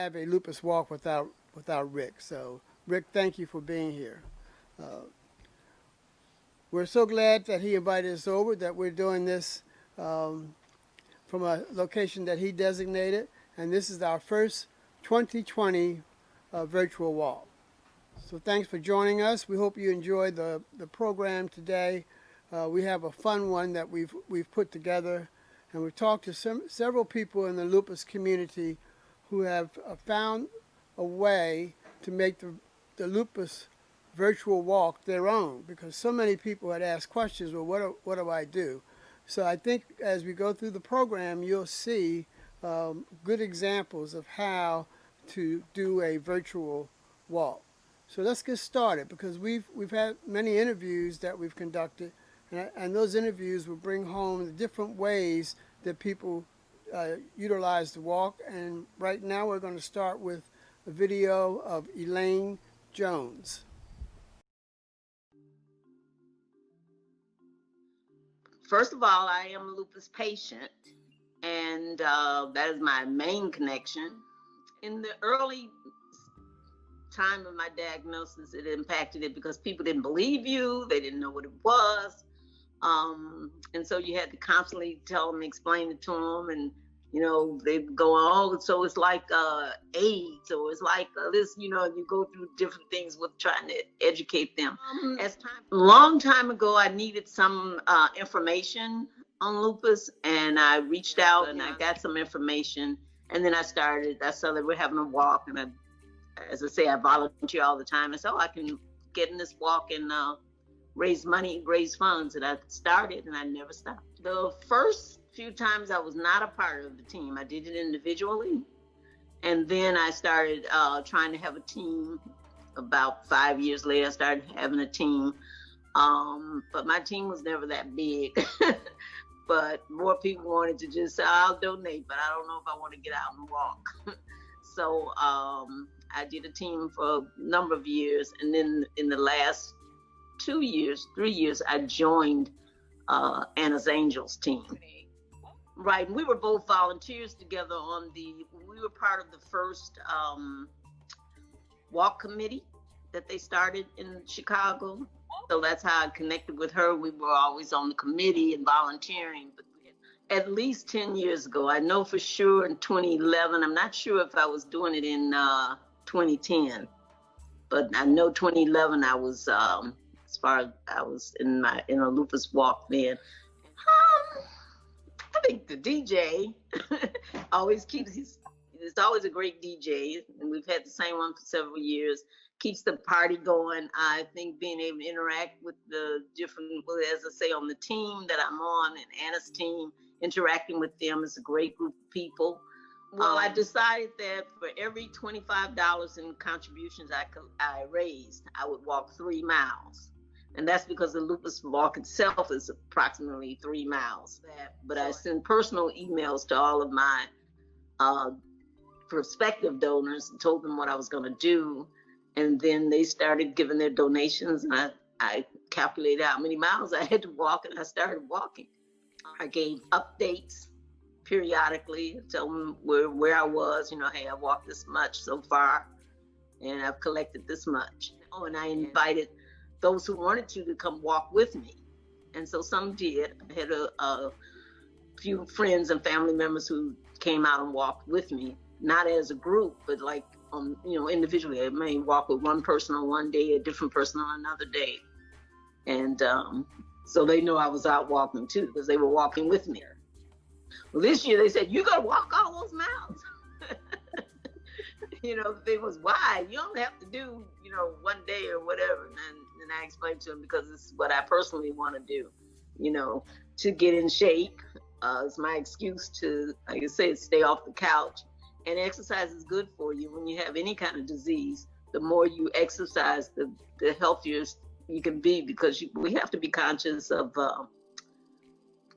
have a lupus walk without Rick. So, Rick, thank you for being here. We're so glad that he invited us over, that we're doing this from a location that he designated, and this is our first 2020 virtual walk. So thanks for joining us. We hope you enjoyed the program today. We have a fun one that we've put together, and we've talked to several people in the lupus community who have found a way to make the lupus virtual walk their own, because so many people had asked questions, well, what do I do? So I think as we go through the program, you'll see good examples of how to do a virtual walk. So let's get started, because we've had many interviews that we've conducted, and those interviews will bring home the different ways that people utilize the walk. And right now we're going to start with a video of Elaine Jones. First of all, I am a lupus patient, and that is my main connection. In the early time of my diagnosis, it impacted it because people didn't believe you, they didn't know what it was, and so you had to constantly tell them, explain it to them, and they'd go, oh, so it's like AIDS, or it's like this, you go through different things with trying to educate them. A long time ago, I needed some information on lupus, and I reached out and I got some information, and then I saw that we're having a walk, and as I say, I volunteer all the time. I said, I can get in this walk and raise money, raise funds, and I started, and I never stopped. The first few times I was not a part of the team. I did it individually. And then I started trying to have a team. About 5 years later, I started having a team. But my team was never that big. But more people wanted to just say, I'll donate, but I don't know if I want to get out and walk. So I did a team for a number of years. And then in the last 3 years, I joined Anna's Angels team. Right, and we were both volunteers together we were part of the first walk committee that they started in Chicago. So that's how I connected with her. We were always on the committee and volunteering. But at least 10 years ago, I know for sure in 2011, I'm not sure if I was doing it in 2010, but I know 2011 I was, as far as I was in a lupus walk then. I think the DJ always it's always a great DJ, and we've had the same one for several years, keeps the party going. I think being able to interact with the different, as I say, on the team that I'm on, and Anna's team, interacting with them is a great group of people. Well, I decided that for every $25 in contributions I raised, I would walk 3 miles. And that's because the lupus walk itself is approximately 3 miles. But I send personal emails to all of my prospective donors and told them what I was going to do. And then they started giving their donations, and I calculated how many miles I had to walk, and I started walking. I gave updates periodically, tell them where I was, hey, I walked this much so far, and I've collected this much. And I invited those who wanted to come walk with me. And so some did. I had a few friends and family members who came out and walked with me, not as a group, but like, individually. I may walk with one person on one day, a different person on another day. And so they know I was out walking too, because they were walking with me. Well, this year they said, you gotta walk all those miles. The thing was, why? You don't have to do, one day or whatever. And I explained to them, because it's what I personally want to do, to get in shape. It's my excuse to, like I said, stay off the couch. And exercise is good for you when you have any kind of disease. The more you exercise, the healthier you can be, because we have to be conscious of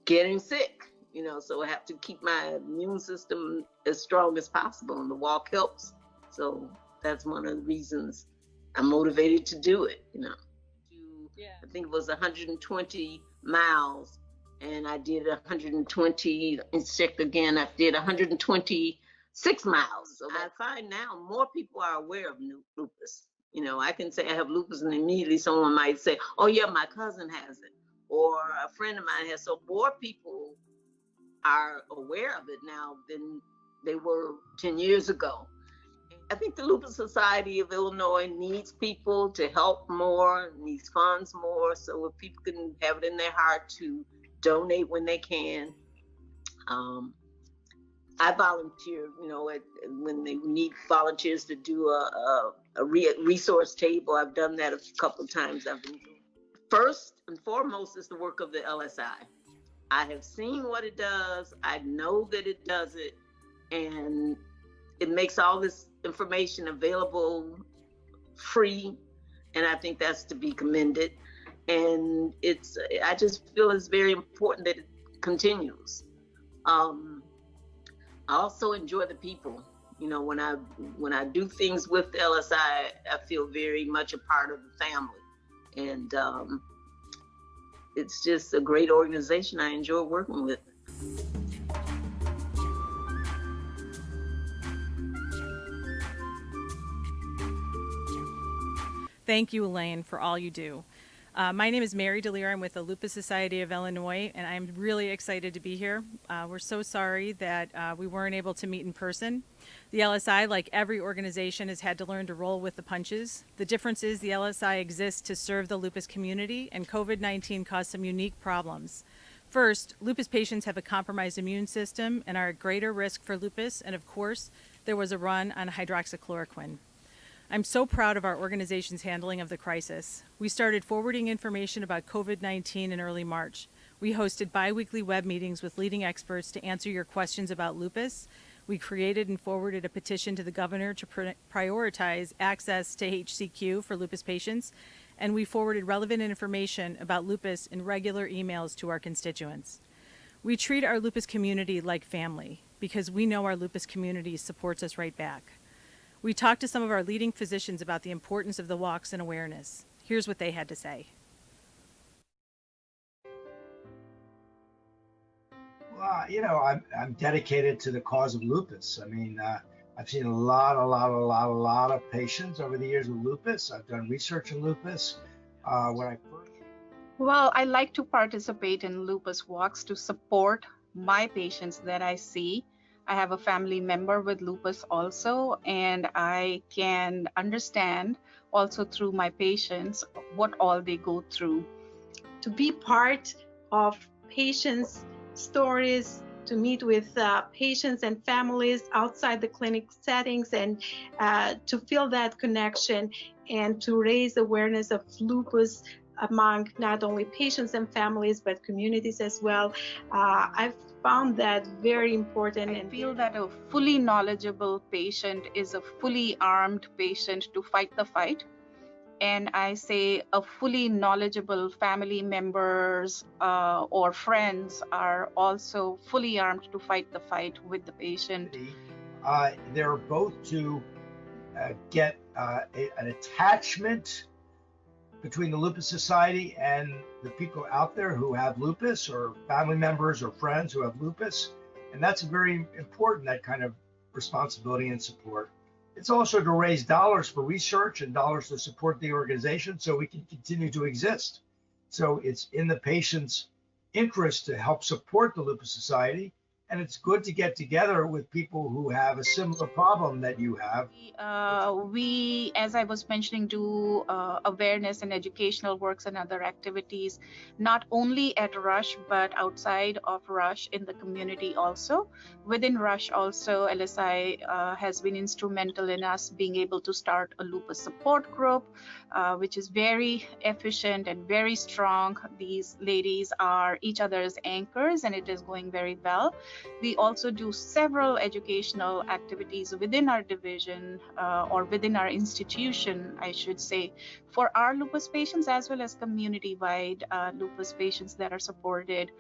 getting sick. So I have to keep my immune system as strong as possible, and the walk helps. So that's one of the reasons I'm motivated to do it, I think it was 120 miles, and I did 120, and check again, I did 120 6 miles. So I find now more people are aware of lupus. You know, I can say I have lupus, and immediately someone might say, "Oh yeah, my cousin has it," or a friend of mine has. So more people are aware of it now than they were 10 years ago. I think the Lupus Society of Illinois needs people to help more, needs funds more. So if people can have it in their heart to donate when they can. I volunteer, you know, when they need volunteers to do a resource table. I've done that a couple of times. First and foremost is the work of the LSI. I have seen what it does. I know that it does it, and it makes all this information available free, and I think that's to be commended. And I just feel it's very important that it continues. I also enjoy the people. You know, when I do things with the LSI, I feel very much a part of the family, and it's just a great organization. I enjoy working with. Thank you, Elaine, for all you do. My name is Mary DeLear. I'm with the Lupus Society of Illinois, and I'm really excited to be here. We're so sorry that we weren't able to meet in person. The LSI, like every organization, has had to learn to roll with the punches. The difference is the LSI exists to serve the lupus community, and COVID-19 caused some unique problems. First, lupus patients have a compromised immune system and are at greater risk for lupus, and of course, there was a run on hydroxychloroquine. I'm so proud of our organization's handling of the crisis. We started forwarding information about COVID-19 in early March. We hosted bi-weekly web meetings with leading experts to answer your questions about lupus. We created and forwarded a petition to the governor to prioritize access to HCQ for lupus patients, and we forwarded relevant information about lupus in regular emails to our constituents. We treat our lupus community like family because we know our lupus community supports us right back. We talked to some of our leading physicians about the importance of the walks and awareness. Here's what they had to say. Well, you know, I'm dedicated to the cause of lupus. I mean, I've seen a lot of patients over the years with lupus. I've done research in lupus. Well, I like to participate in lupus walks to support my patients that I see. I have a family member with lupus also, and I can understand also through my patients what all they go through. To be part of patients' stories, to meet with patients and families outside the clinic settings, and to feel that connection and to raise awareness of lupus among not only patients and families, but communities as well. I've found that very important. I feel that a fully knowledgeable patient is a fully armed patient to fight the fight. And I say a fully knowledgeable family members or friends are also fully armed to fight the fight with the patient. They're both to get an attachment between the Lupus Society and the people out there who have lupus, or family members or friends who have lupus. And that's very important, that kind of responsibility and support. It's also to raise dollars for research and dollars to support the organization so we can continue to exist. So it's in the patient's interest to help support the Lupus Society. And it's good to get together with people who have a similar problem that you have. We, as I was mentioning, do awareness and educational works and other activities, not only at Rush, but outside of Rush in the community also. Within Rush also, LSI has been instrumental in us being able to start a lupus support group, which is very efficient and very strong. These ladies are each other's anchors, and it is going very well. We also do several educational activities within our division or within our institution, I should say, for our lupus patients as well as community-wide lupus patients that are supported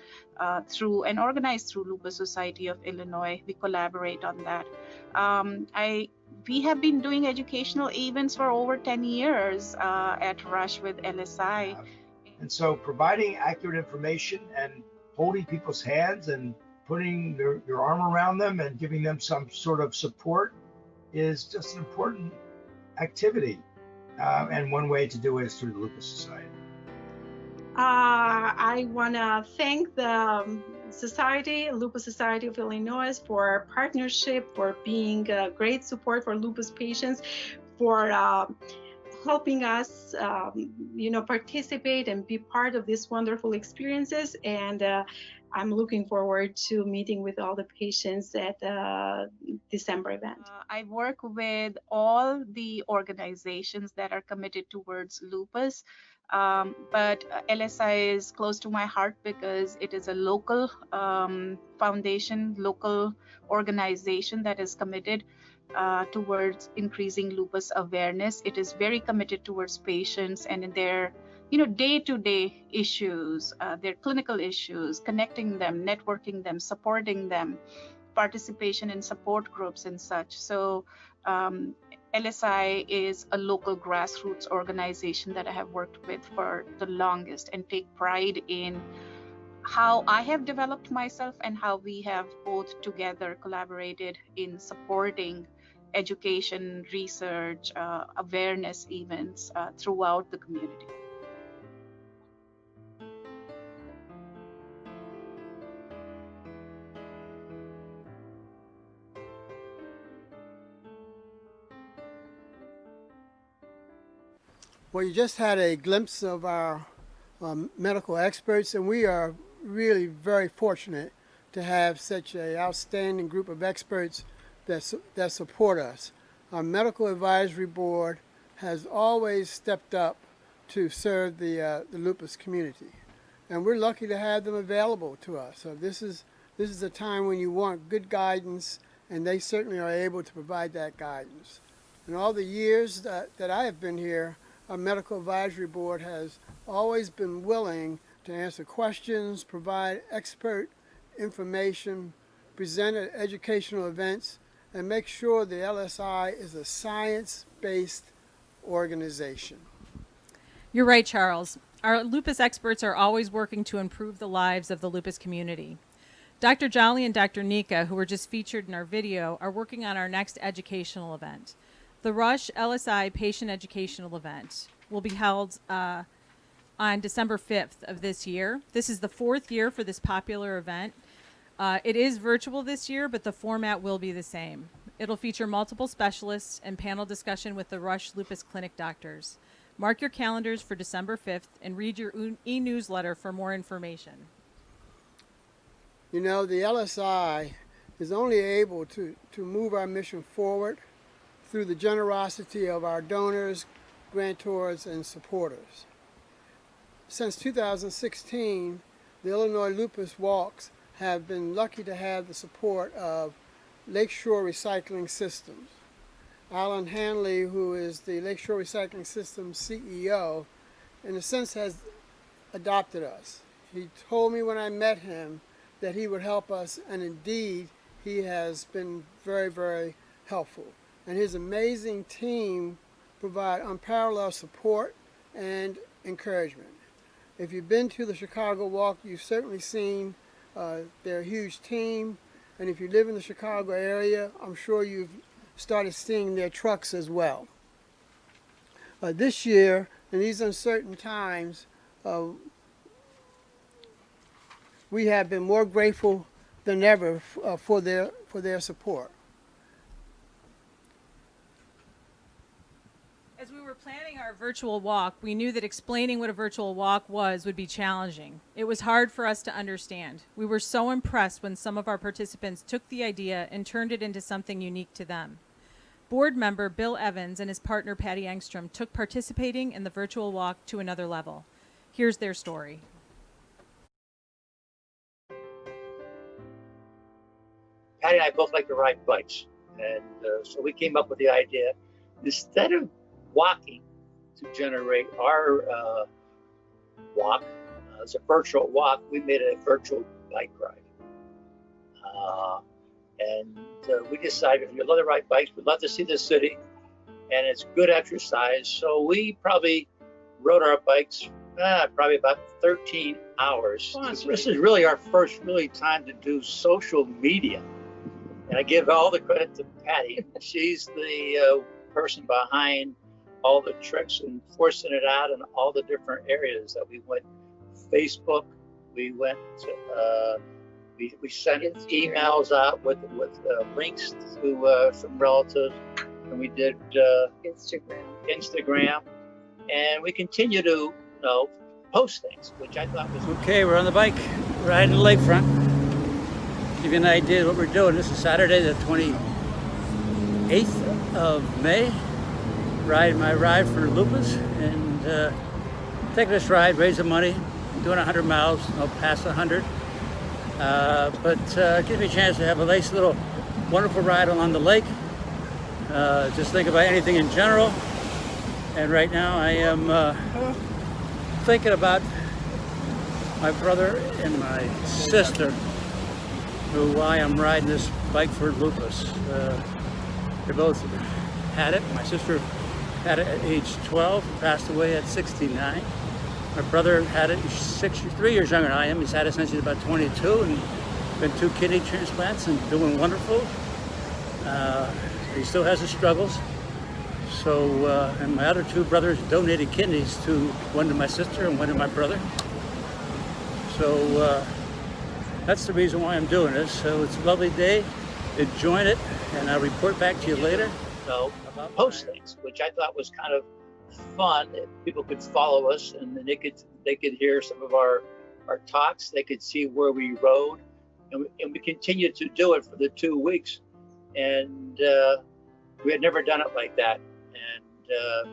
through and organized through Lupus Society of Illinois. We collaborate on that. We have been doing educational events for over 10 years at Rush with LSI. And so providing accurate information and holding people's hands and putting your arm around them and giving them some sort of support is just an important activity. And one way to do it is through the Lupus Society. I want to thank the Society, Lupus Society of Illinois, for partnership, for being a great support for lupus patients, for helping us, participate and be part of these wonderful experiences. And I'm looking forward to meeting with all the patients at the December event. I work with all the organizations that are committed towards lupus, but LSI is close to my heart because it is a local foundation, local organization that is committed towards increasing lupus awareness. It is very committed towards patients and in their day-to-day issues, their clinical issues, connecting them, networking them, supporting them, participation in support groups and such. So LSI is a local grassroots organization that I have worked with for the longest and take pride in how I have developed myself and how we have both together collaborated in supporting education, research, awareness events throughout the community. Well, you just had a glimpse of our medical experts, and we are really very fortunate to have such an outstanding group of experts that support us. Our medical advisory board has always stepped up to serve the lupus community, and we're lucky to have them available to us. So this is a time when you want good guidance, and they certainly are able to provide that guidance. In all the years that I have been here, our medical advisory board has always been willing to answer questions, provide expert information, present at educational events, and make sure the LSI is a science-based organization. You're right, Charles. Our lupus experts are always working to improve the lives of the lupus community. Dr. Jolly and Dr. Nika, who were just featured in our video, are working on our next educational event. The Rush LSI Patient Educational Event will be held on December 5th of this year. This is the 4th year for this popular event. It is virtual this year, but the format will be the same. It'll feature multiple specialists and panel discussion with the Rush Lupus Clinic doctors. Mark your calendars for December 5th and read your e-newsletter for more information. You know, the LSI is only able to move our mission forward through the generosity of our donors, grantors, and supporters. Since 2016, the Illinois Lupus Walks have been lucky to have the support of Lakeshore Recycling Systems. Alan Hanley, who is the Lakeshore Recycling Systems CEO, in a sense has adopted us. He told me when I met him that he would help us, and indeed he has been very, very helpful. And his amazing team provide unparalleled support and encouragement. If you've been to the Chicago Walk, you've certainly seen their huge team. And if you live in the Chicago area, I'm sure you've started seeing their trucks as well. This year, in these uncertain times, we have been more grateful than ever for their support. As we were planning our virtual walk, we knew that explaining what a virtual walk was would be challenging. It was hard for us to understand. We were so impressed when some of our participants took the idea and turned it into something unique to them. Board member Bill Evans and his partner Patty Engstrom took participating in the virtual walk to another level. Here's their story. Patty and I both like to ride bikes, and so we came up with the idea, instead of walking to generate our walk as a virtual walk, we made it a virtual bike ride. And we decided if you love to ride bikes, we'd love to see the city, and it's good exercise. So we probably rode our bikes probably about 13 hours. This is really our first really time to do social media. And I give all the credit to Patty. She's the person behind all the tricks and forcing it out in all the different areas that we went. Facebook, we went to, we sent emails out with links to some relatives, and we did Instagram, and we continue to post things, which I thought was okay. We're on the bike riding the lakefront. Give you an idea of what we're doing. This is Saturday, the 28th of May. Riding my ride for Lupus, and taking this ride, raising money, doing 100 miles. I'll pass 100. But gives me a chance to have a nice little wonderful ride along the lake. Just think about anything in general. And right now I am thinking about my brother and my sister, who I am riding this bike for Lupus. They both had it. My sister had it at age 12, passed away at 69. My brother had it, he's 3 years younger than I am. He's had it since he's about 22, and been 2 kidney transplants and doing wonderful. He still has his struggles. So, and my other 2 brothers donated kidneys, one to my sister and one to my brother. So that's the reason why I'm doing this. So it's a lovely day. Enjoying it, and I'll report back to you later. Post things, which I thought was kind of fun. If people could follow us, and then they could hear some of our talks. They could see where we rode, and we continued to do it for the 2 weeks. And we had never done it like that. And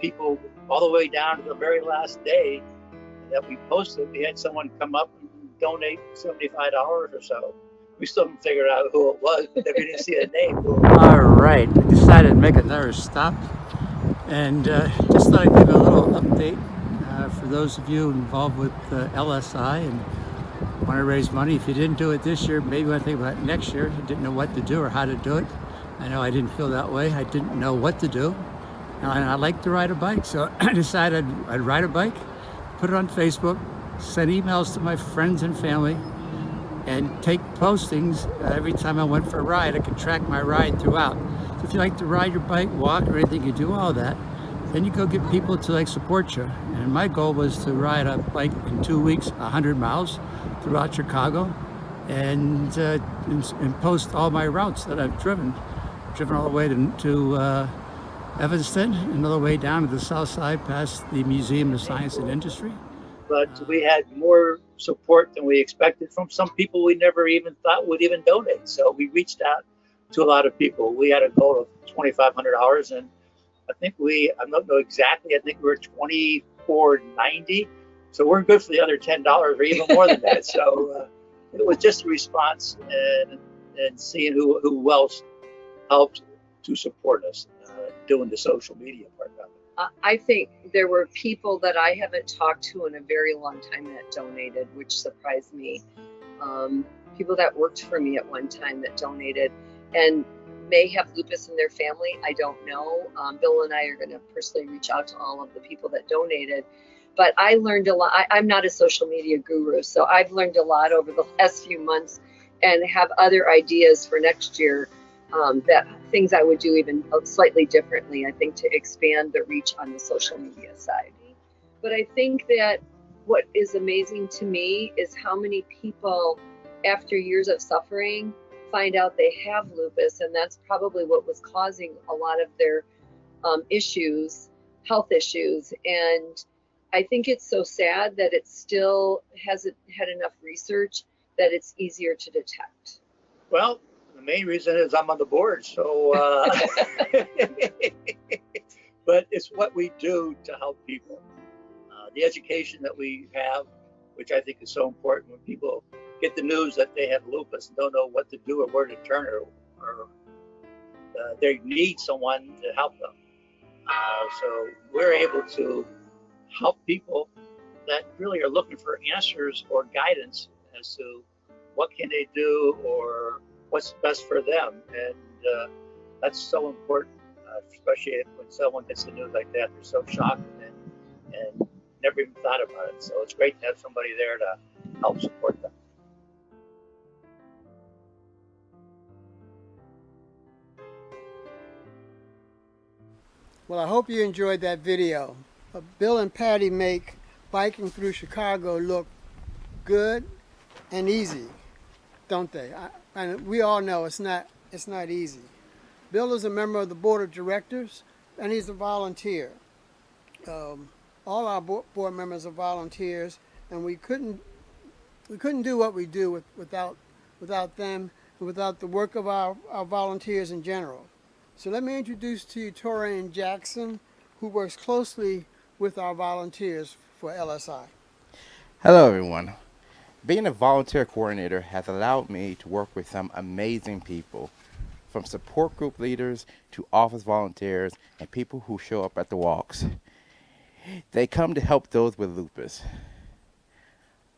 people, all the way down to the very last day that we posted, we had someone come up and donate $75 or so. We still haven't figured out who it was, but we didn't see a name. All right, I decided to make another stop, and just thought I'd give a little update for those of you involved with LSI and want to raise money. If you didn't do it this year, maybe you want to think about it next year. You didn't know what to do or how to do it. I know I didn't feel that way. I didn't know what to do, and I like to ride a bike, so I decided I'd ride a bike, put it on Facebook, send emails to my friends and family, and take postings every time I went for a ride. I could track my ride throughout. So if you like to ride your bike, walk, or anything, you do all that, then you go get people to support you. And my goal was to ride a bike in 2 weeks, 100 miles throughout Chicago, and post all my routes that I've driven all the way to Evanston, another way down to the south side past the Museum of Science and Industry. But we had more support than we expected from some people we never even thought would even donate. So we reached out to a lot of people. We had a goal of $2,500, and I think I don't know exactly, I think we were $24.90. So we're good for the other $10 or even more than that. So it was just a response and seeing who else helped to support us doing the social media part of it. I think there were people that I haven't talked to in a very long time that donated, which surprised me. People that worked for me at one time that donated and may have lupus in their family. I don't know. Bill and I are going to personally reach out to all of the people that donated. But I learned a lot. I'm not a social media guru, so I've learned a lot over the last few months and have other ideas for next year. That things I would do even slightly differently, I think, to expand the reach on the social media side. But I think that what is amazing to me is how many people, after years of suffering, find out they have lupus, and that's probably what was causing a lot of their health issues. And I think it's so sad that it still hasn't had enough research that it's easier to detect. Well, the main reason is I'm on the board, so but it's what we do to help people. The education that we have, which I think is so important when people get the news that they have lupus and don't know what to do or where to turn, or they need someone to help them. So we're able to help people that really are looking for answers or guidance as to what can they do or what's best for them. And that's so important, especially when someone gets the news like that. They're so shocked and never even thought about it. So it's great to have somebody there to help support them. Well, I hope you enjoyed that video. Bill and Patty make biking through Chicago look good and easy, don't they? And we all know it's not easy. Bill is a member of the board of directors, and he's a volunteer. All our board members are volunteers, and we couldn't do what we do without them and without the work of our volunteers in general. So let me introduce to you Torian Jackson, who works closely with our volunteers for LSI. Hello everyone. Being a volunteer coordinator has allowed me to work with some amazing people, from support group leaders to office volunteers and people who show up at the walks. They come to help those with lupus.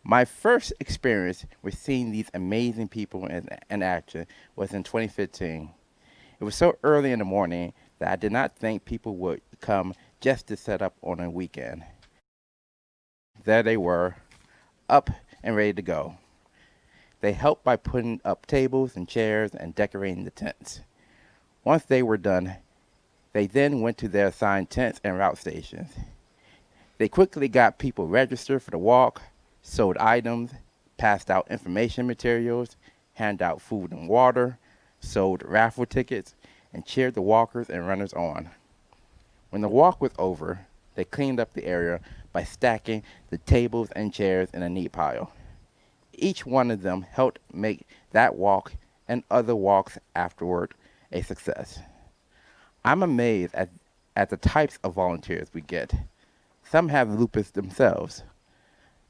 My first experience with seeing these amazing people in action was in 2015. It was so early in the morning that I did not think people would come just to set up on a weekend. There they were, up and ready to go. They helped by putting up tables and chairs and decorating the tents. Once they were done, they then went to their assigned tents and route stations. They quickly got people registered for the walk, sold items, passed out information materials, handed out food and water, sold raffle tickets, and cheered the walkers and runners on. When the walk was over, they cleaned up the area by stacking the tables and chairs in a neat pile. Each one of them helped make that walk and other walks afterward a success. I'm amazed at the types of volunteers we get. Some have lupus themselves.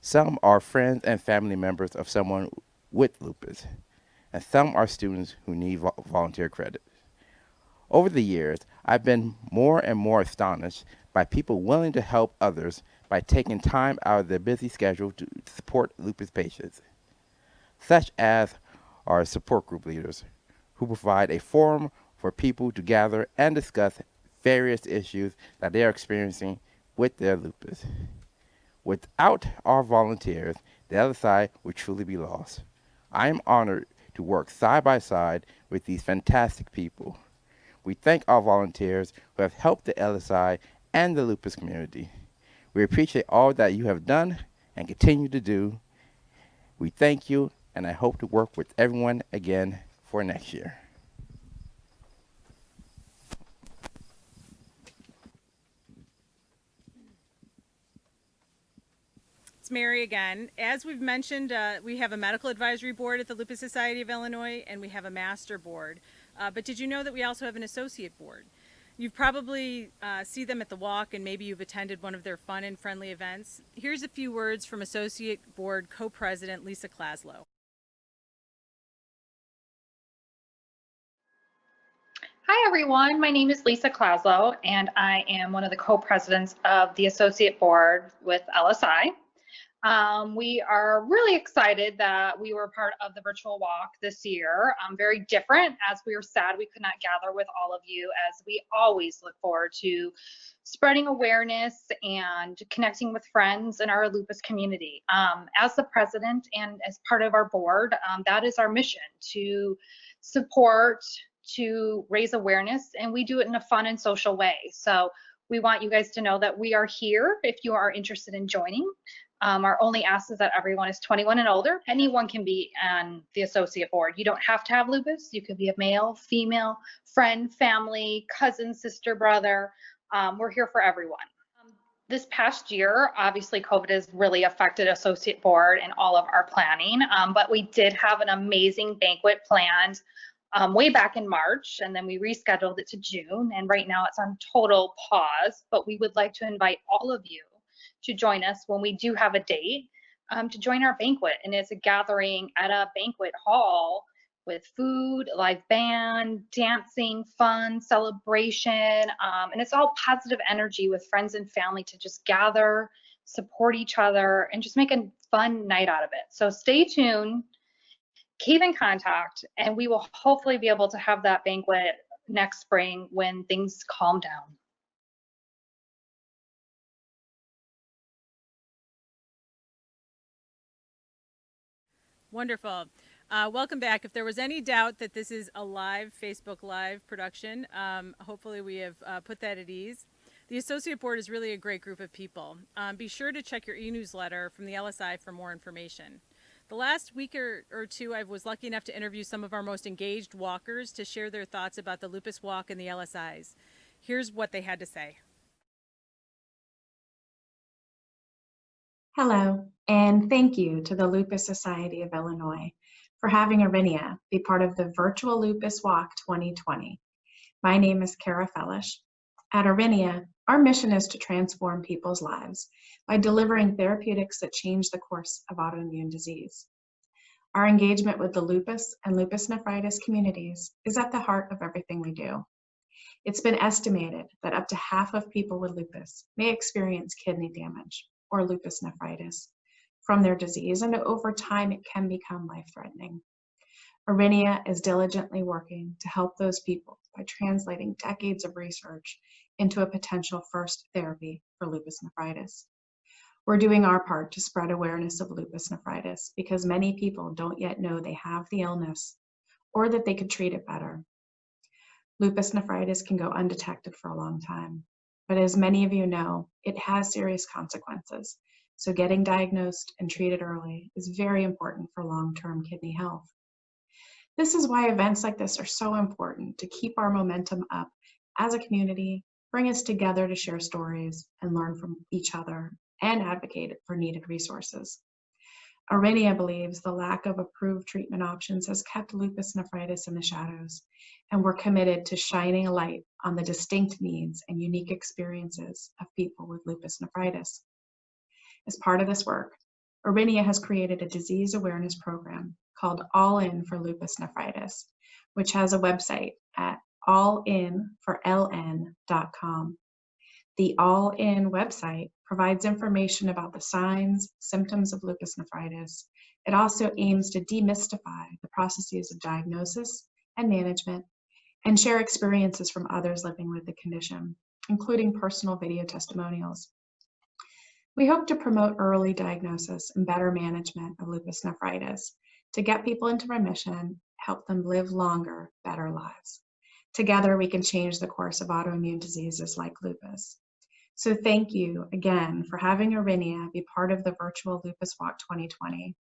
Some are friends and family members of someone with lupus, and some are students who need volunteer credit. Over the years, I've been more and more astonished by people willing to help others by taking time out of their busy schedule to support lupus patients, such as our support group leaders, who provide a forum for people to gather and discuss various issues that they are experiencing with their lupus. Without our volunteers, the other side would truly be lost. I am honored to work side by side with these fantastic people. We thank our volunteers who have helped the LSI and the lupus community. We appreciate all that you have done and continue to do. We thank you, and I hope to work with everyone again for next year. It's Mary again. As we've mentioned, we have a medical advisory board at the Lupus Society of Illinois, and we have a master board. But did you know that we also have an associate board? You've probably see them at the walk, and maybe you've attended one of their fun and friendly events. Here's a few words from associate board co-president Lisa Klaslow. Hi everyone, my name is Lisa Klaslow, and I am one of the co-presidents of the associate board with LSI. We are really excited that we were part of the virtual walk this year. Very different, as we were sad we could not gather with all of you, as we always look forward to spreading awareness and connecting with friends in our lupus community. As the president and as part of our board, that is our mission, to support, to raise awareness, and we do it in a fun and social way. So we want you guys to know that we are here if you are interested in joining. Our only ask is that everyone is 21 and older. Anyone can be on the associate board. You don't have to have lupus. You could be a male, female, friend, family, cousin, sister, brother. We're here for everyone. This past year, obviously COVID has really affected associate board and all of our planning, but we did have an amazing banquet planned way back in March, and then we rescheduled it to June, and right now it's on total pause, but we would like to invite all of you to join us when we do have a date, to join our banquet. And it's a gathering at a banquet hall with food, live band, dancing, fun, celebration, and it's all positive energy with friends and family to just gather, support each other, and just make a fun night out of it. So stay tuned, keep in contact, and we will hopefully be able to have that banquet next spring when things calm down. Wonderful. Welcome back. If there was any doubt that this is a live Facebook Live production, hopefully we have put that at ease. The Associate Board is really a great group of people. Be sure to check your e-newsletter from the LSI for more information. The last week or two, I was lucky enough to interview some of our most engaged walkers to share their thoughts about the Lupus Walk and the LSIs. Here's what they had to say. Hello, and thank you to the Lupus Society of Illinois for having Arinia be part of the virtual Lupus Walk 2020. My name is Kara Fellish. At Arinia, our mission is to transform people's lives by delivering therapeutics that change the course of autoimmune disease. Our engagement with the lupus and lupus nephritis communities is at the heart of everything we do. It's been estimated that up to half of people with lupus may experience kidney damage or lupus nephritis from their disease, and over time it can become life-threatening. Arinia is diligently working to help those people by translating decades of research into a potential first therapy for lupus nephritis. We're doing our part to spread awareness of lupus nephritis because many people don't yet know they have the illness or that they could treat it better. Lupus nephritis can go undetected for a long time, but as many of you know, it has serious consequences. So getting diagnosed and treated early is very important for long-term kidney health. This is why events like this are so important to keep our momentum up as a community, bring us together to share stories and learn from each other and advocate for needed resources. Arinia believes the lack of approved treatment options has kept lupus nephritis in the shadows, and we're committed to shining a light on the distinct needs and unique experiences of people with lupus nephritis. As part of this work, Arinia has created a disease awareness program called All In for Lupus Nephritis, which has a website at allinforln.com. The All In website provides information about the signs, symptoms of lupus nephritis. It also aims to demystify the processes of diagnosis and management and share experiences from others living with the condition, including personal video testimonials. We hope to promote early diagnosis and better management of lupus nephritis to get people into remission, help them live longer, better lives. Together, we can change the course of autoimmune diseases like lupus. So thank you again for having Arinia be part of the virtual Lupus Walk 2020.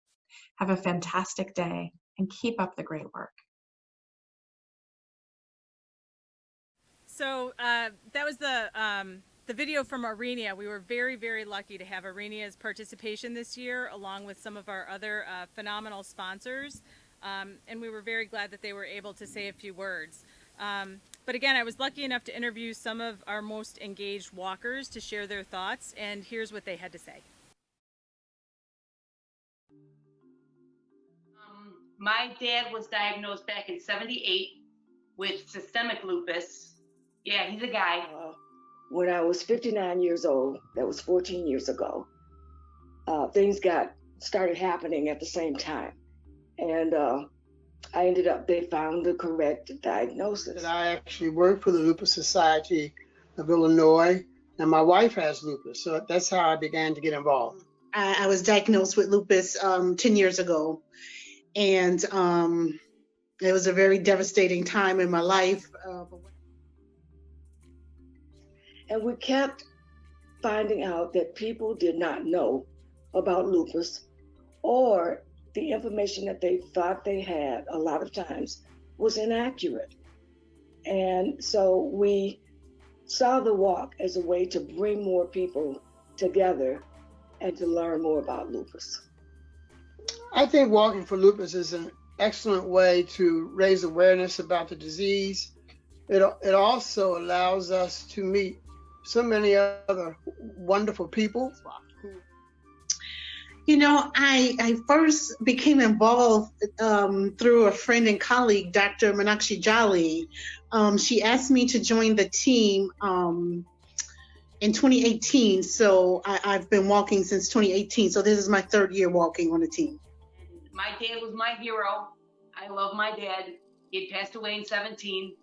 Have a fantastic day and keep up the great work. So that was the video from Arinia. We were very, very lucky to have Arinia's participation this year, along with some of our other phenomenal sponsors. And we were very glad that they were able to say a few words. But again, I was lucky enough to interview some of our most engaged walkers to share their thoughts, and here's what they had to say. My dad was diagnosed back in '78 with systemic lupus. Yeah, he's a guy. When I was 59 years old, that was 14 years ago, things started happening at the same time. And they found the correct diagnosis. And I actually work for the Lupus Society of Illinois, and my wife has lupus, so that's how I began to get involved. I was diagnosed with lupus 10 years ago, and it was a very devastating time in my life. And we kept finding out that people did not know about lupus, or the information that they thought they had a lot of times was inaccurate. And so we saw the walk as a way to bring more people together and to learn more about lupus. I think Walking for Lupus is an excellent way to raise awareness about the disease. It also allows us to meet so many other wonderful people. You know, I first became involved through a friend and colleague, Dr. Meenakshi Jolly. She asked me to join the team in 2018. So I've been walking since 2018. So this is my third year walking on the team. My dad was my hero. I love my dad. He had passed away in '17.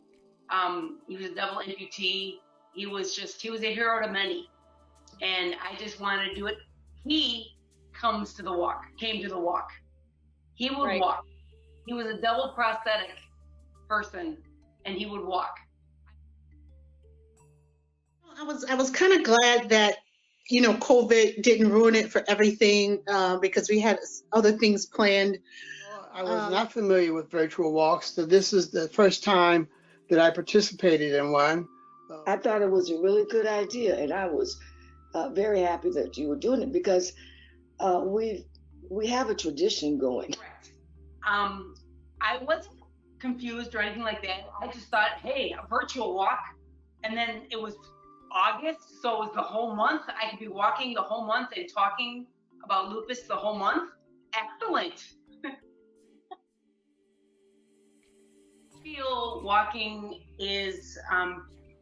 He was a double amputee. He was a hero to many. And I just wanted to do it. He came to the walk. He would walk. He was a double prosthetic person, and he would walk. I was kind of glad that, you know, COVID didn't ruin it for everything, because we had other things planned. I was not familiar with virtual walks, so this is the first time that I participated in one. I thought it was a really good idea, and I was very happy that you were doing it because we have a tradition going. Correct. I wasn't confused or anything like that. I just thought, hey, a virtual walk, and then it was August, so it was the whole month. I could be walking the whole month and talking about lupus the whole month. Excellent. I feel walking is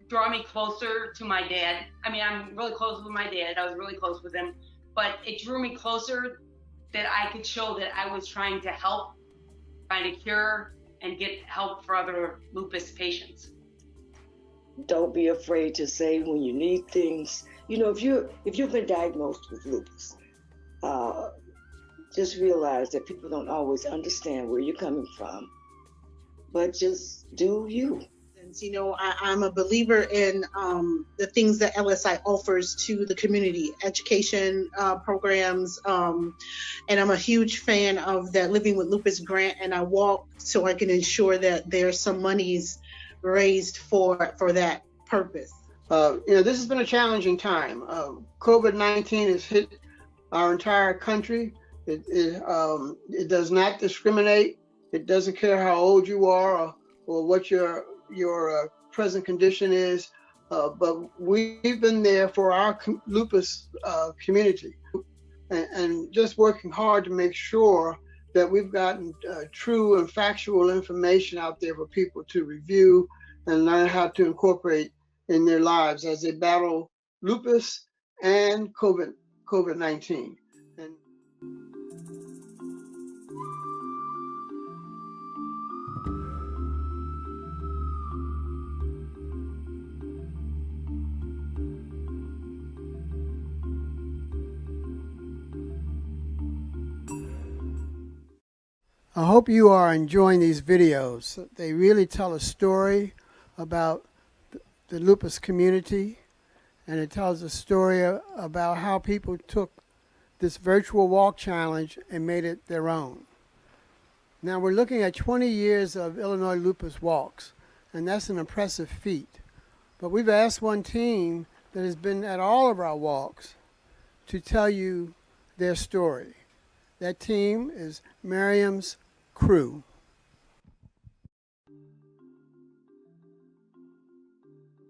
draw me closer to my dad. I mean, I'm really close with my dad. I was really close with him, but it drew me closer that I could show that I was trying to help find a cure and get help for other lupus patients. Don't be afraid to say when you need things. You know, if you've been diagnosed with lupus, just realize that people don't always understand where you're coming from, but just do you. You know, I'm a believer in the things that LSI offers to the community, education programs, and I'm a huge fan of that Living with Lupus grant, and I walk so I can ensure that there's some monies raised for that purpose. You know, this has been a challenging time. COVID-19 has hit our entire country. It does not discriminate. It doesn't care how old you are or what your present condition is, but we've been there for our lupus community and just working hard to make sure that we've gotten true and factual information out there for people to review and learn how to incorporate in their lives as they battle lupus and COVID-19. And I hope you are enjoying these videos. They really tell a story about the lupus community, and it tells a story about how people took this virtual walk challenge and made it their own. Now we're looking at 20 years of Illinois lupus walks, and that's an impressive feat. But we've asked one team that has been at all of our walks to tell you their story. That team is Miriam's crew.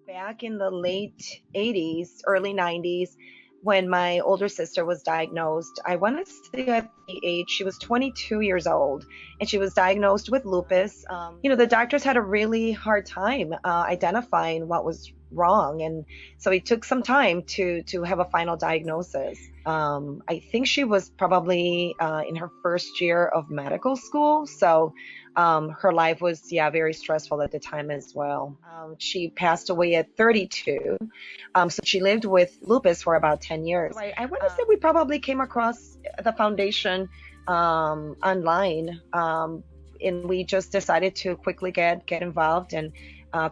Back in the late 80s, early 90s, when my older sister was diagnosed, I want to say at the age, she was 22 years old, and she was diagnosed with lupus. You know, the doctors had a really hard time identifying what was wrong, and so it took some time to have a final diagnosis. I think she was probably in her first year of medical school, so her life was very stressful at the time as well. She passed away at 32, so she lived with lupus for about 10 years. So I want to say we probably came across the foundation online, and we just decided to quickly get involved and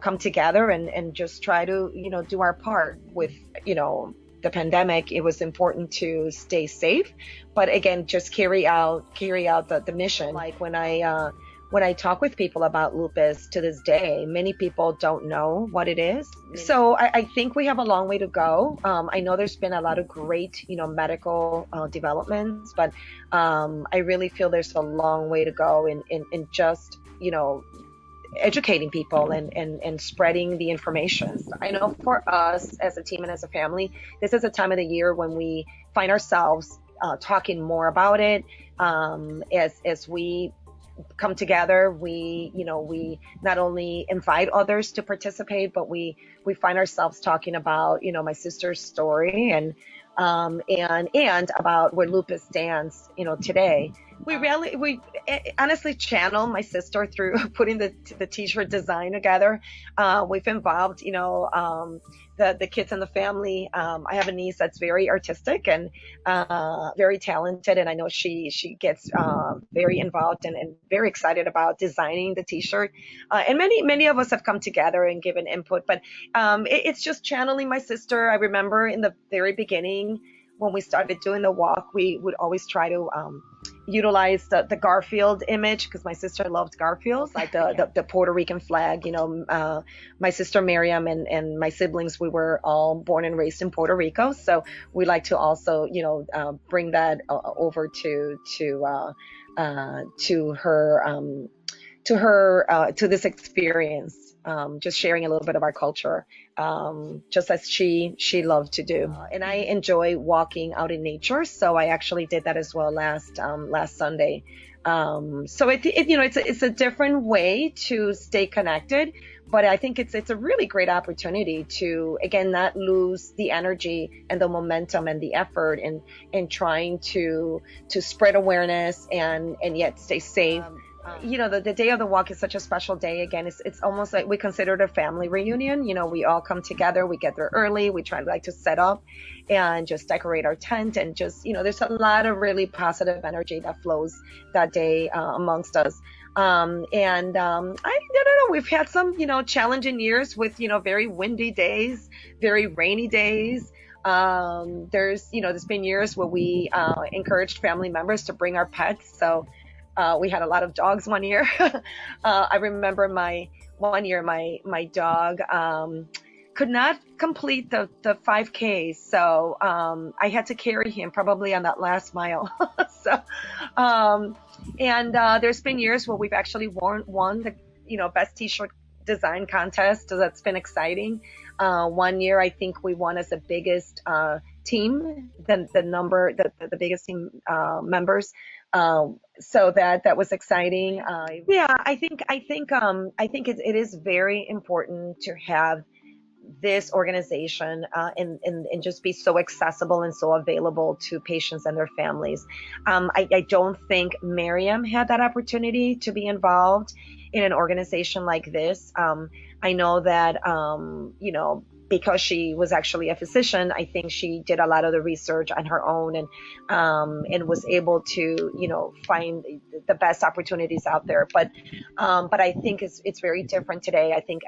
come together and just try to, you know, do our part with, you know, the pandemic. It was important to stay safe, but again, just carry out the mission. Like when I talk with people about lupus to this day, many people don't know what it is. So I think we have a long way to go. I know there's been a lot of great, you know, medical developments, but I really feel there's a long way to go in just, you know, educating people and spreading the information. I know for us as a team and as a family, this is a time of the year when we find ourselves talking more about it. As we come together, we not only invite others to participate, but we find ourselves talking about, you know, my sister's story and about where lupus stands, you know, today. we honestly channel my sister through putting the t-shirt design together. We've involved, the kids in the family. I have a niece that's very artistic and very talented, and I know she gets very involved and very excited about designing the t-shirt. And many of us have come together and given input, but it's just channeling my sister. I remember in the very beginning when we started doing the walk, we would always try to utilize the Garfield image, because my sister loved Garfield, like the Puerto Rican flag. My sister Miriam and my siblings, we were all born and raised in Puerto Rico, so we like to also bring that over to this experience. Just sharing a little bit of our culture, just as she loved to do. And I enjoy walking out in nature, so I actually did that as well last Sunday. So it's a different way to stay connected, but I think it's a really great opportunity to, again, not lose the energy and the momentum and the effort in trying to spread awareness and yet stay safe. The day of the walk is such a special day. Again, it's almost like we consider it a family reunion. We all come together, we get there early, we try to set up and just decorate our tent, and just, there's a lot of really positive energy that flows that day amongst us. I don't know, we've had some, challenging years with, very windy days, very rainy days. There's been years where we encouraged family members to bring our pets. So we had a lot of dogs one year. I remember my dog could not complete the 5K. So I had to carry him probably on that last mile. There's been years where we've actually won the best t-shirt design contest. So that's been exciting. One year, I think we won as the biggest team, the biggest team members. So that was exciting. I think it is very important to have this organization and just be so accessible and so available to patients and their families. I don't think Miriam had that opportunity to be involved in an organization like this. I know that because she was actually a physician, I think she did a lot of the research on her own and was able to, find the best opportunities out there. But I think it's very different today. I think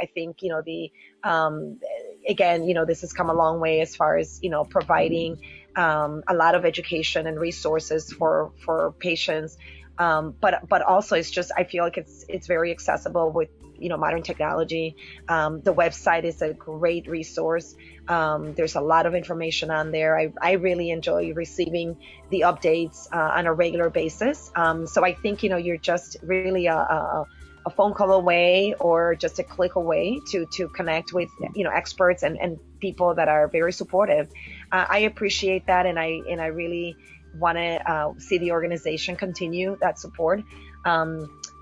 again, this has come a long way as far as, providing a lot of education and resources for patients. But also it's just, I feel like it's very accessible with, modern technology. The website is a great resource. There's a lot of information on there. I really enjoy receiving the updates on a regular basis. So I think, you're just really a phone call away or just a click away to connect with, experts and people that are very supportive. I appreciate that. And I really want to see the organization continue that support.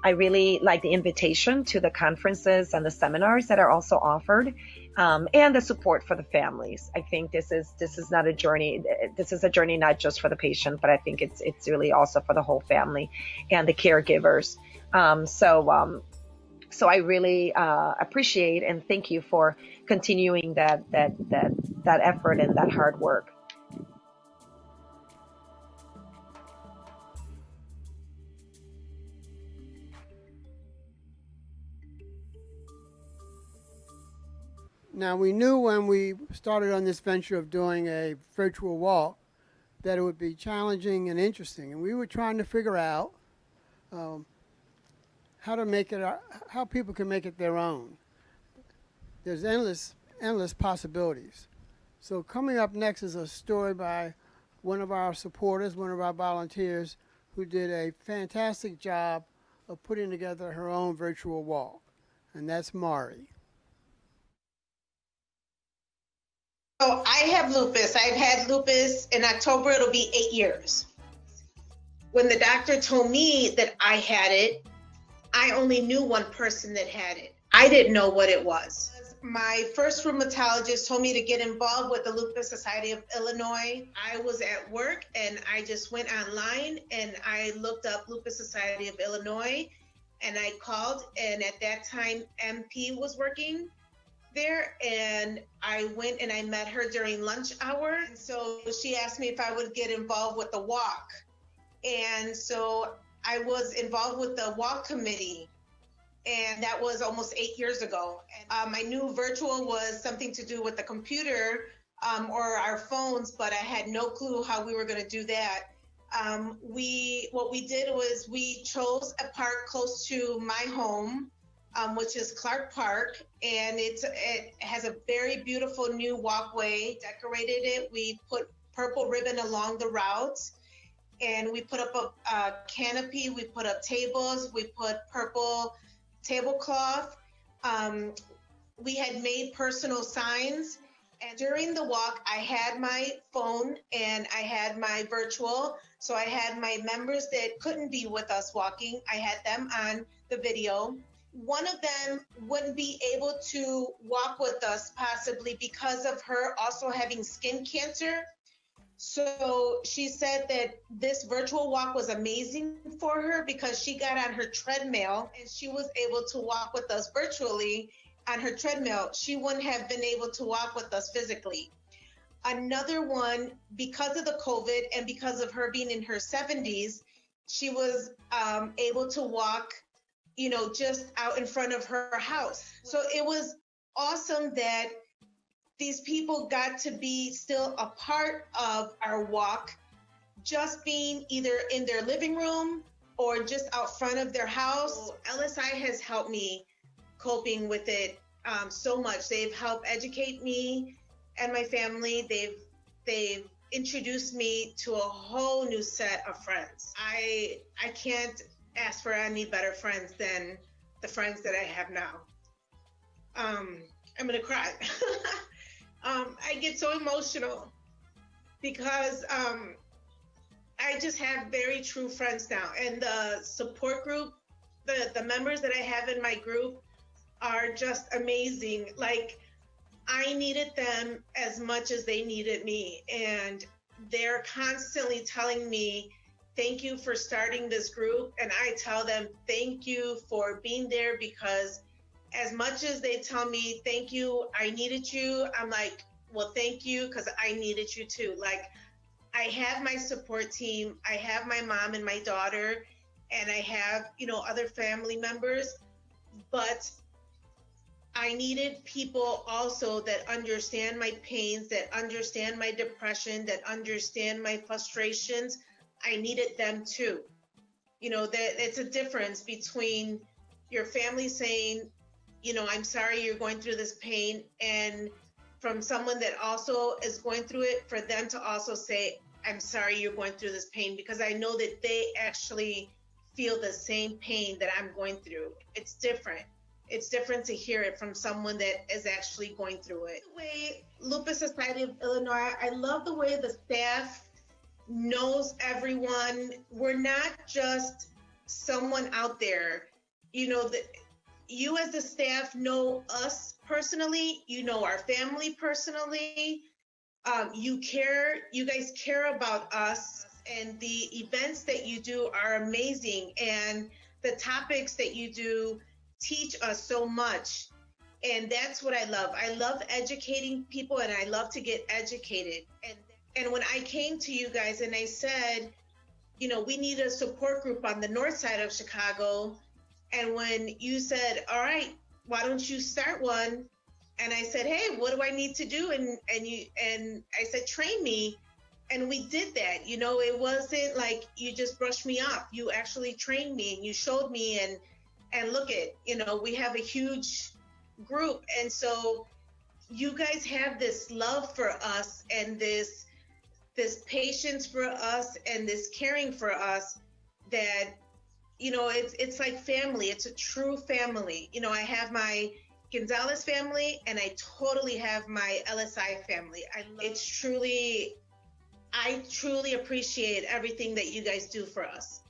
I really like the invitation to the conferences and the seminars that are also offered, and the support for the families. I think this is not a journey. This is a journey not just for the patient, but I think it's really also for the whole family and the caregivers. So I really appreciate and thank you for continuing that effort and that hard work. Now, we knew when we started on this venture of doing a virtual walk that it would be challenging and interesting, and we were trying to figure out how to make it, how people can make it their own. There's endless possibilities. So coming up next is a story by one of our supporters, one of our volunteers, who did a fantastic job of putting together her own virtual walk, and that's Mari. So I have lupus. I've had lupus. In October, it'll be 8 years. When the doctor told me that I had it, I only knew one person that had it. I didn't know what it was. my first rheumatologist told me to get involved with the Lupus Society of Illinois. I was at work and I just went online and I looked up Lupus Society of Illinois and I called, and at that time MP was working there, and I went and I met her during lunch hour. And so she asked me if I would get involved with the walk. And so I was involved with the walk committee, and that was almost 8 years ago. And I knew virtual was something to do with the computer or our phones, but I had no clue how we were going to do that. What we did was we chose a park close to my home, which is Clark Park, and it has a very beautiful new walkway. Decorated it. We put purple ribbon along the routes, and we put up a canopy. We put up tables. We put purple tablecloth. We had made personal signs, and during the walk, I had my phone and I had my virtual. So I had my members that couldn't be with us walking. I had them on the video. One of them wouldn't be able to walk with us possibly because of her also having skin cancer. So she said that this virtual walk was amazing for her because she got on her treadmill and she was able to walk with us virtually on her treadmill. She wouldn't have been able to walk with us physically. Another one, because of the COVID and because of her being in her 70s, she was able to walk, just out in front of her house. So it was awesome that these people got to be still a part of our walk, just being either in their living room or just out front of their house. LSI has helped me coping with it so much. They've helped educate me and my family. They've introduced me to a whole new set of friends. I can't ask for any better friends than the friends that I have now. I'm gonna cry. I get so emotional because I just have very true friends now, and the support group, the members that I have in my group are just amazing. Like, I needed them as much as they needed me, and they're constantly telling me, thank you for starting this group. And I tell them, thank you for being there, because as much as they tell me, thank you, I needed you, I'm like, well, thank you, because I needed you too. Like, I have my support team, I have my mom and my daughter, and I have, other family members, but I needed people also that understand my pains, that understand my depression, that understand my frustrations. I needed them too. That it's a difference between your family saying, I'm sorry you're going through this pain, and from someone that also is going through it, for them to also say, I'm sorry you're going through this pain, because I know that they actually feel the same pain that I'm going through. It's different. It's different to hear it from someone that is actually going through it. The way Lupus Society of Illinois, I love the way the staff knows everyone. We're not just someone out there. You as the staff know us personally, you know our family personally. You guys care about us, and the events that you do are amazing, and the topics that you do teach us so much. And that's what I love. I love educating people, and I love to get educated. And when I came to you guys and I said, we need a support group on the north side of Chicago, and when you said, all right, why don't you start one? And I said, hey, what do I need to do? And I said, train me. And we did that. It wasn't like you just brushed me off. You actually trained me, and you showed me, and look at, we have a huge group. And so you guys have this love for us, and this patience for us, and this caring for us, that, it's like family. It's a true family. I have my Gonzalez family, and I totally have my LSI family. I truly appreciate everything that you guys do for us.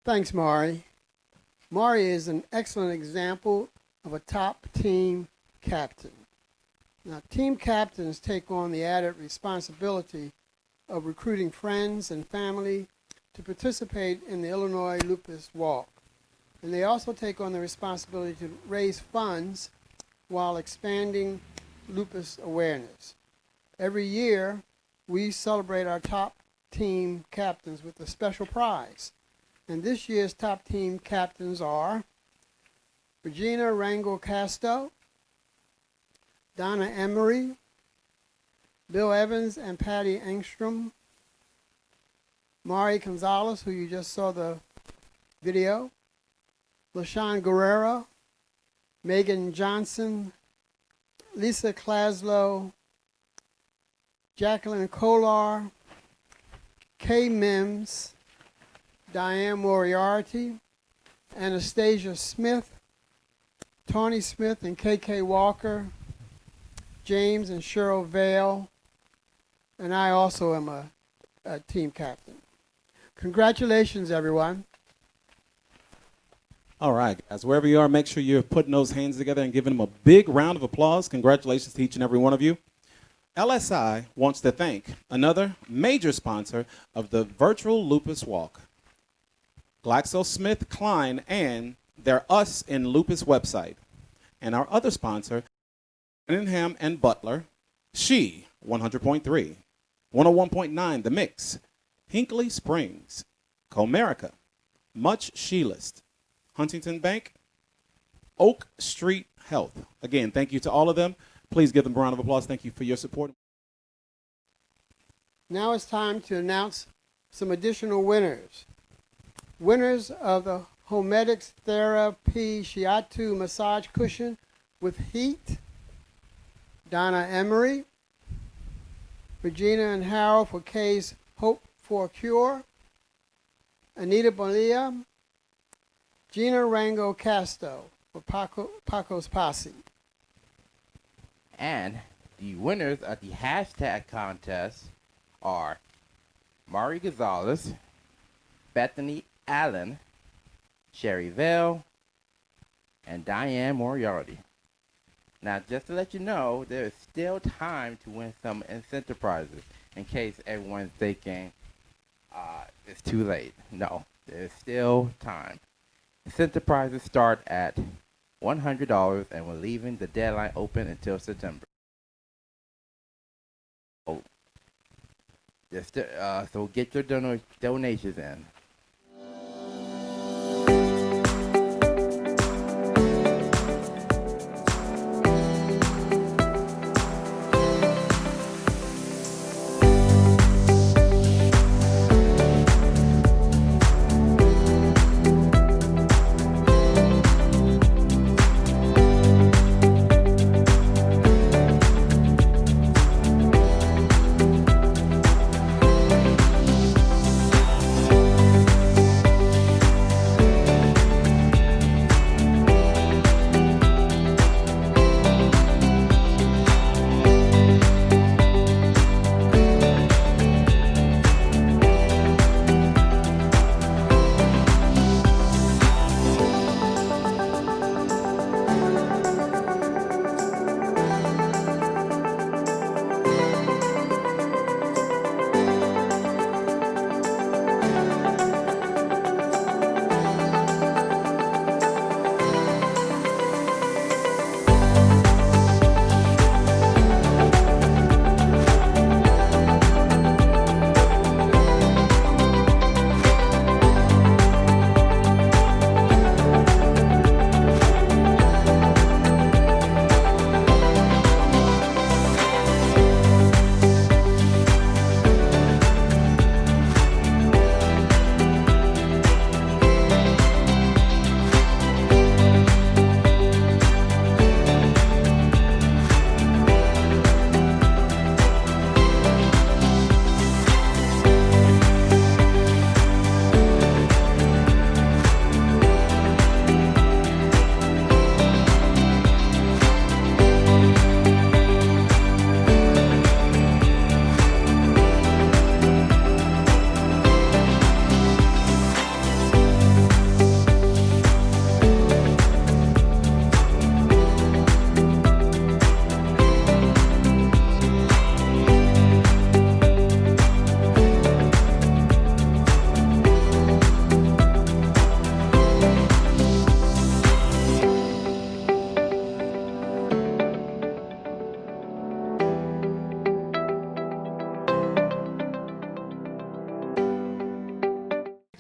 Thanks, Mari. Mari is an excellent example of a top team captain. Now, team captains take on the added responsibility of recruiting friends and family to participate in the Illinois Lupus Walk. And they also take on the responsibility to raise funds while expanding lupus awareness. Every year, we celebrate our top team captains with a special prize. And this year's top team captains are Regina Rangel Casto, Donna Emery, Bill Evans and Patty Engstrom, Mari Gonzalez, who you just saw the video, LaShawn Guerrero, Megan Johnson, Lisa Klaslow, Jacqueline Kolar, Kay Mims, Diane Moriarty, Anastasia Smith, Tawny Smith and KK Walker, James and Cheryl Vale, and I also am a team captain. Congratulations, everyone. All right, guys, wherever you are, make sure you're putting those hands together and giving them a big round of applause. Congratulations to each and every one of you. LSI wants to thank another major sponsor of the virtual Lupus Walk, GlaxoSmithKline and their Us in Lupus website, and our other sponsor, Cunningham and Butler, She 100.3, 101.9 The Mix, Hinkley Springs, Comerica, Much She List, Huntington Bank, Oak Street Health. Again, thank you to all of them. Please give them a round of applause. Thank you for your support. Now it's time to announce some additional winners. Winners of the Homedics Therapy Shiatsu Massage Cushion with Heat, Donna Emery, Regina and Harold for Kay's Hope for a Cure, Anita Bonilla, Gina Rango Casto for Paco's Posse. And the winners of the hashtag contest are Mari Gonzalez, Bethany Allen, Sherry Vale, and Diane Moriarty. Now, just to let you know, there is still time to win some incentive prizes in case everyone's thinking it's too late. No, there's still time. Incentive prizes start at $100 and we're leaving the deadline open until September. So get your donations in.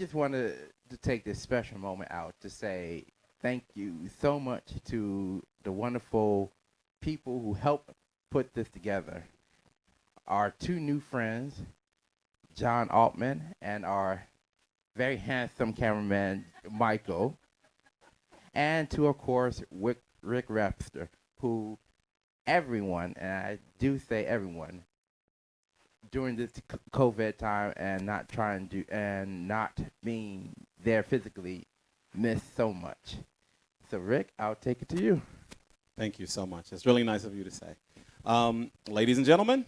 just wanted to take this special moment out to say thank you so much to the wonderful people who helped put this together. Our two new friends, John Altman and our very handsome cameraman, Michael, and to, of course, Rick Rapster, who everyone, and I do say everyone, during this COVID time and not being there physically, missed so much. So, Rick, I'll take it to you. Thank you so much. It's really nice of you to say. Ladies and gentlemen,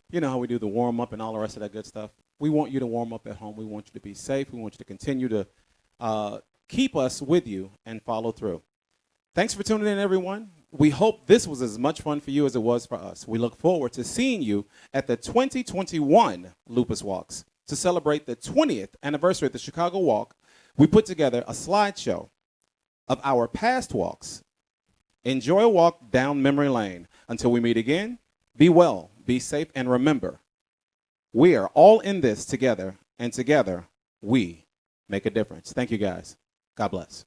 you know how we do the warm up and all the rest of that good stuff. We want you to warm up at home. We want you to be safe. We want you to continue to keep us with you and follow through. Thanks for tuning in, everyone. We hope this was as much fun for you as it was for us. We look forward to seeing you at the 2021 Lupus Walks. To celebrate the 20th anniversary of the Chicago Walk, we put together a slideshow of our past walks. Enjoy a walk down memory lane. Until we meet again, be well, be safe, and remember, we are all in this together, and together we make a difference. Thank you, guys. God bless.